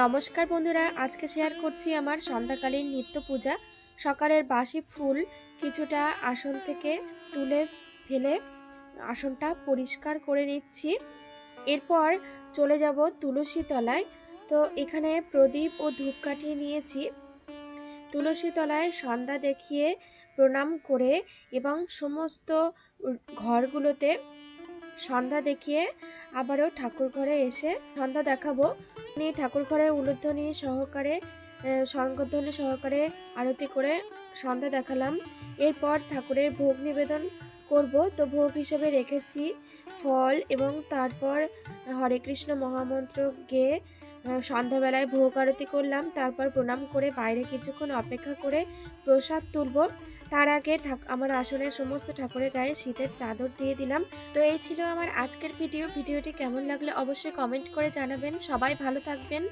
নমস্কার বন্ধুরা, আজকে শেয়ার করছি আমার সন্ধ্যাকালীন নিত্য পূজা। সকালের বাসি ফুল কিছুটা আসন থেকে তুলে ফেলে আসনটা পরিষ্কার করে নিচ্ছি। এরপর চলে যাব তুলসী তলায়। তো এখানে প্রদীপ ও ধূপকাঠি নিয়েছি। তুলসী তলায় সন্ধ্যা দেখিয়ে প্রণাম করে এবং সমস্ত ঘরগুলোতে সন্ধ্যা দেখিয়ে আবারও ঠাকুর ঘরে এসে সন্ধ্যা দেখাবো। আমি ঠাকুর ঘরে উলুধ্বনি সহকারে শঙ্খধ্বনি সহকারে আরতি করে সন্ধ্যা দেখালাম। এরপর ঠাকুরের ভোগ নিবেদন করব। তো ভোগ হিসেবে রেখেছি ফল এবং তারপর হরে কৃষ্ণ মহামন্ত্র গেয়ে সন্ধ্যাবেলায় ভোগ আরতি করলাম। তারপর প্রণাম করে বাইরে কিছুক্ষণ অপেক্ষা করে প্রসাদ তুলব। তার আগে আমার আসনের সমস্ত ঠাকুরের গায়ে শীতের চাদর দিয়ে দিলাম। তো এই ছিল আমার আজকের ভিডিওটি কেমন লাগলো অবশ্যই কমেন্ট করে জানাবেন। সবাই ভালো থাকবেন।